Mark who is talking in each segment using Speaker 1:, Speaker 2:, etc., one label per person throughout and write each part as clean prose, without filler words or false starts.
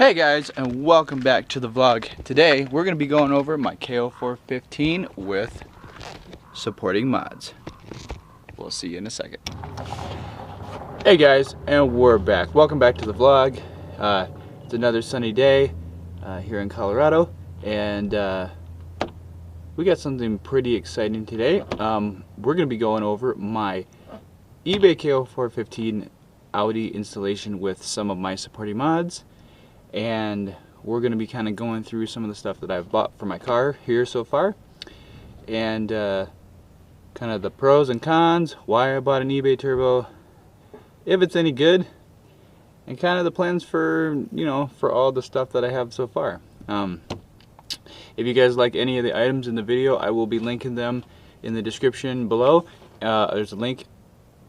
Speaker 1: Hey guys, and welcome back to the vlog. Today we're going to be going over my KO4 15 with supporting mods. We'll see you in a second. Hey guys, and we're back. Welcome back to the vlog. It's another sunny day here in Colorado, and we got something pretty exciting today. We're going to be going over my eBay KO4 15 Audi installation with some of my supporting mods. And we're going to be kind of going through some of the stuff that I've bought for my car here so far, and kind of the pros and cons, why I bought an eBay turbo, if it's any good, and kind of the plans for, you know, for all the stuff that I have so far. If you guys like any of the items in the video, I will be linking them in the description below. There's a link,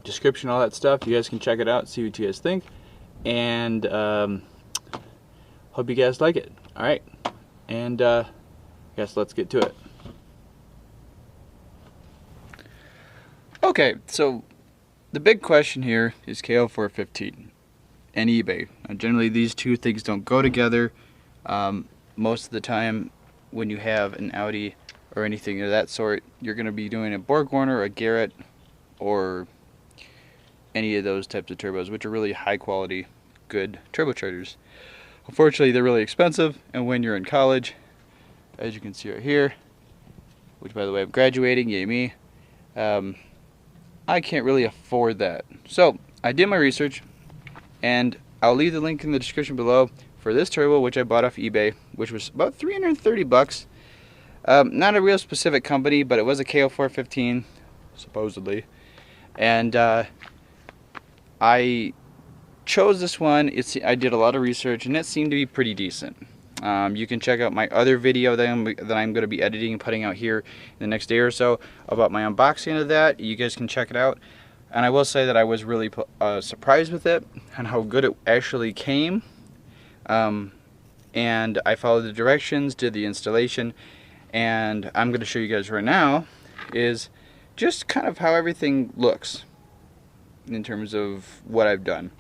Speaker 1: description, all that stuff. You guys can check it out, see what you guys think, and hope you guys like it. Alright, and guess let's get to it. Okay, so the big question here is KO4 15 and eBay. Now, generally these two things don't go together. Most of the time when you have an Audi or anything of that sort, you're going to be doing a BorgWarner or a Garrett or any of those types of turbos, which are really high quality, good turbochargers. Unfortunately, they're really expensive, and when you're in college, as you can see right here, which by the way I'm graduating, yay me, I can't really afford that. So I did my research, and I'll leave the link in the description below for this turbo, which I bought off eBay, which was about 330 bucks. Not a real specific company, but it was a KO4 15, supposedly, and I chose this one. I did a lot of research, and it seemed to be pretty decent. You can check out my other video that I'm going to be editing and putting out here in the next day or so about my unboxing of that. You guys can check it out. And I will say that I was really surprised with it and how good it actually came. And I followed the directions, did the installation, and I'm going to show you guys right now is just kind of how everything looks in terms of what I've done.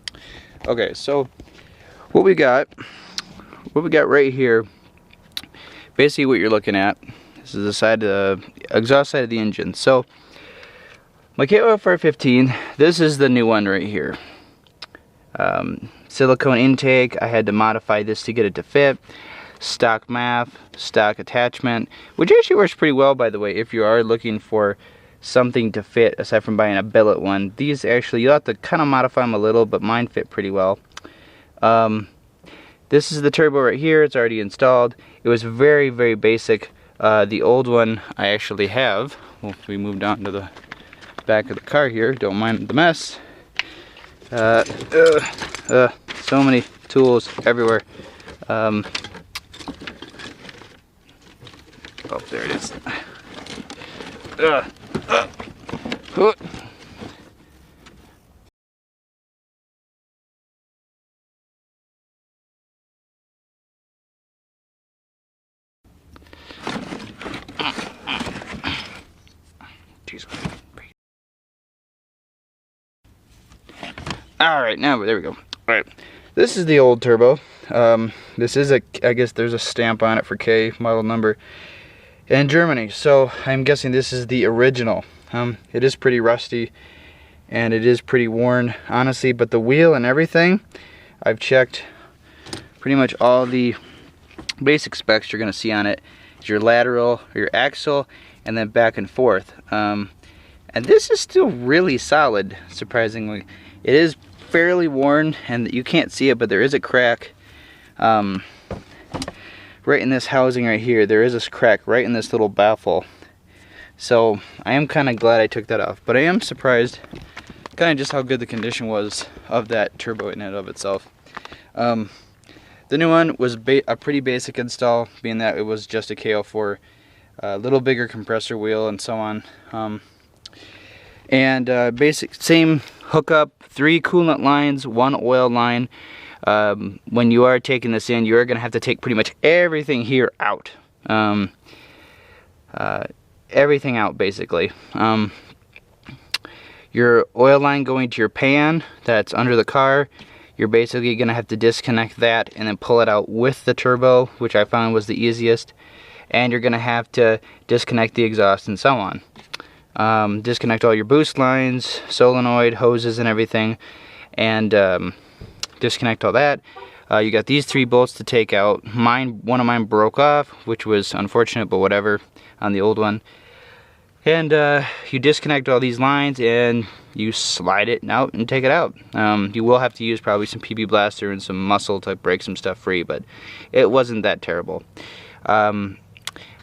Speaker 1: Okay, so what we got right here, basically what you're looking at, this is the side of the exhaust side of the engine. So my KO4 15, this is the new one right here. Silicone intake, I had to modify this to get it to fit. Stock MAF, stock attachment, which actually works pretty well, by the way, if you are looking for something to fit aside from buying a billet one. These actually, you'll have to kind of modify them a little, but mine fit pretty well. This is the turbo right here. It's already installed. It was very, very basic. The old one I actually have. Well, we moved on to the back of the car here. Don't mind the mess. So many tools everywhere. Oh, there it is. Alright, now there we go. Alright, this is the old turbo. This is I guess there's a stamp on it for K model number in Germany, so I'm guessing this is the original. It is pretty rusty and it is pretty worn, honestly, but the wheel and everything, I've checked pretty much all the basic specs you're going to see on it. Is your lateral, your axle, and then back and forth. And this is still really solid, surprisingly. It is fairly worn, and you can't see it, but there is a crack right in this housing right here. There is this crack right in this little baffle. So I am kind of glad I took that off, but I am surprised kind of just how good the condition was of that turbo in and of itself. The new one was a pretty basic install, being that it was just a KO4, a little bigger compressor wheel and so on. And basic same hookup, 3 coolant lines, 1 oil line. When you are taking this in, you're going to have to take pretty much everything here out. Everything out, basically. Your oil line going to your pan that's under the car, you're basically going to have to disconnect that and then pull it out with the turbo, which I found was the easiest. And you're going to have to disconnect the exhaust and so on. Disconnect all your boost lines, solenoid, hoses and everything, and disconnect all that. You got these 3 bolts to take out. One of mine broke off, which was unfortunate, but whatever, on the old one. And you disconnect all these lines and you slide it out and take it out. You will have to use probably some PB Blaster and some muscle to break some stuff free, but it wasn't that terrible.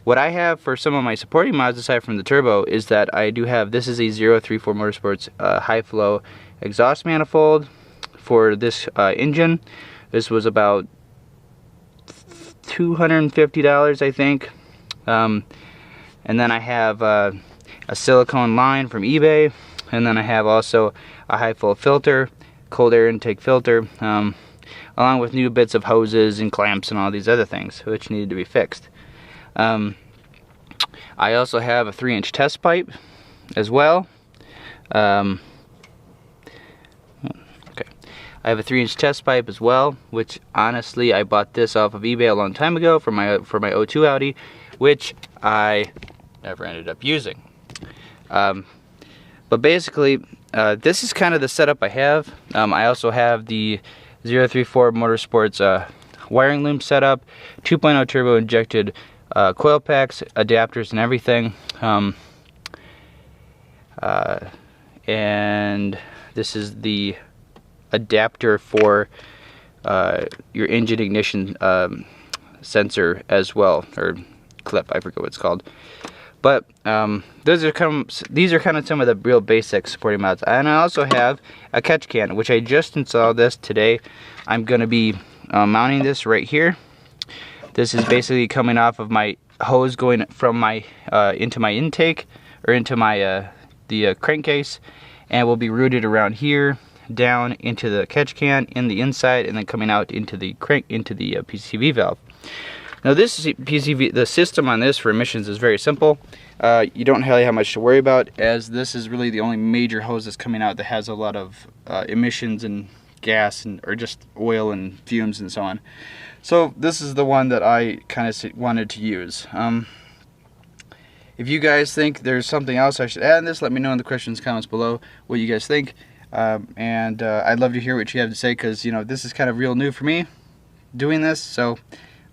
Speaker 1: What I have for some of my supporting mods aside from the turbo is that I do have, this is a 034 Motorsports high flow exhaust manifold for this engine. This was about $250, I think. And then I have a silicone line from eBay, and then I have also a high flow filter, cold air intake filter, along with new bits of hoses and clamps and all these other things which needed to be fixed. I also have a 3-inch test pipe as well. Okay, I have a 3-inch test pipe as well, which honestly I bought this off of eBay a long time ago for my 02 Audi, which I never ended up using. But basically, this is kind of the setup I have. I also have the 034 Motorsports wiring loom setup, 2.0 turbo injected coil packs, adapters and everything. And this is the adapter for your engine ignition sensor as well, or clip, I forget what it's called. But these are kind of some of the real basic supporting mods. And I also have a catch can, which I just installed this today. I'm going to be mounting this right here. This is basically coming off of my hose going from my into my intake, or into my the crankcase, and will be routed around here, down into the catch can in the inside, and then coming out into the PCV valve. Now this PCV, the system on this for emissions is very simple. You don't really have much to worry about, as this is really the only major hose that's coming out that has a lot of emissions and gas or just oil and fumes and so on. So this is the one that I kind of wanted to use. If you guys think there's something else I should add in this, let me know in the comments below what you guys think. And I'd love to hear what you have to say, because you know, this is kind of real new for me doing this. So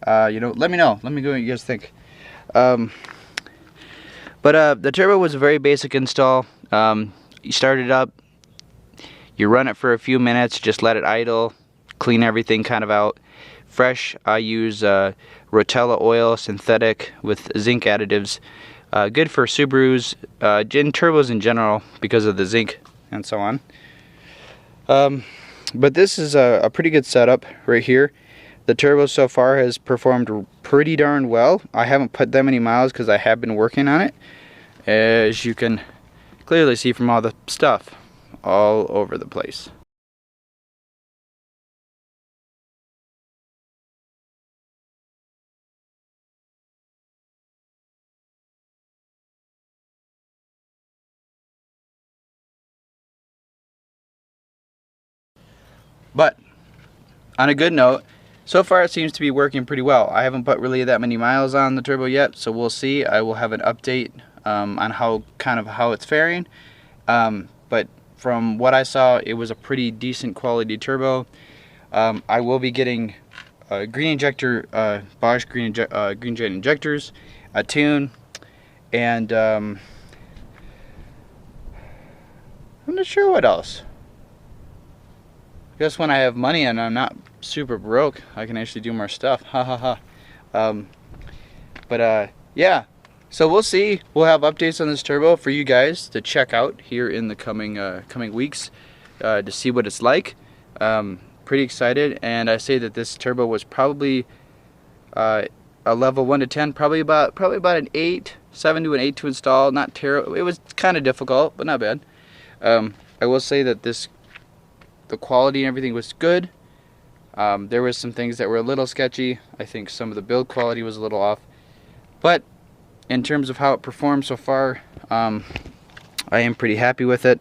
Speaker 1: you know, let me know. Let me know what you guys think. But the turbo was a very basic install. You start it up, you run it for a few minutes, just let it idle, clean everything kind of out. Fresh, I use Rotella oil, synthetic with zinc additives. Good for Subarus, turbos in general, because of the zinc and so on. But this is a pretty good setup right here. The turbo so far has performed pretty darn well. I haven't put that many miles because I have been working on it, as you can clearly see from all the stuff all over the place. But on a good note, so far it seems to be working pretty well. I haven't put really that many miles on the turbo yet, so we'll see. I will have an update on how it's faring. But from what I saw, it was a pretty decent quality turbo. I will be getting green injector, Bosch green jet injectors, a tune, and I'm not sure what else. I guess when I have money and I'm not super broke, I can actually do more stuff. Ha ha ha. Yeah. So we'll see. We'll have updates on this turbo for you guys to check out here in the coming weeks to see what it's like. Pretty excited, and I say that this turbo was probably a level 1 to 10, probably about an 8, 7 to an 8 to install. Not terrible. It was kind of difficult, but not bad. I will say that the quality and everything was good. There was some things that were a little sketchy. I think some of the build quality was a little off, but in terms of how it performed so far, I am pretty happy with it.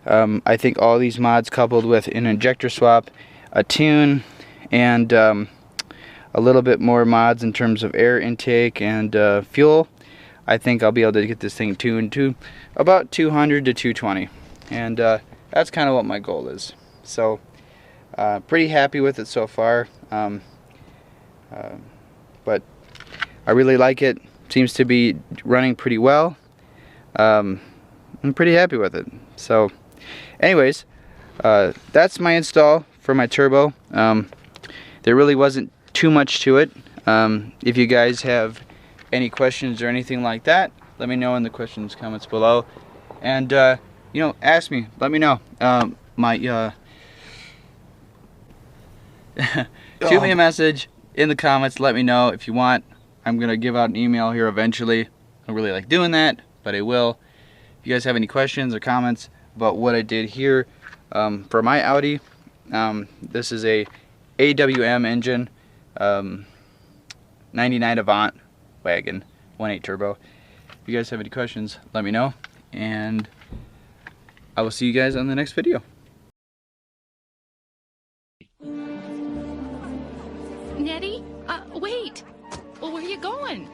Speaker 1: I think all these mods coupled with an injector swap, a tune, and a little bit more mods in terms of air intake and fuel, I think I'll be able to get this thing tuned to about 200 to 220, and that's kind of what my goal is. So pretty happy with it so far, but I really like it. Seems to be running pretty well. I'm pretty happy with it. So anyways, that's my install for my turbo. There really wasn't too much to it. If you guys have any questions or anything like that, let me know in the comments below, and you know, ask me, let me know. Shoot me a message in the comments, let me know if you want. I'm gonna give out an email here eventually. I don't really like doing that, but I will. If you guys have any questions or comments about what I did here for my Audi, this is a AWM engine, 99 Avant wagon, 1.8 turbo. If you guys have any questions, let me know, and I will see you guys on the next video.
Speaker 2: Nettie? Wait! Well, where are you going?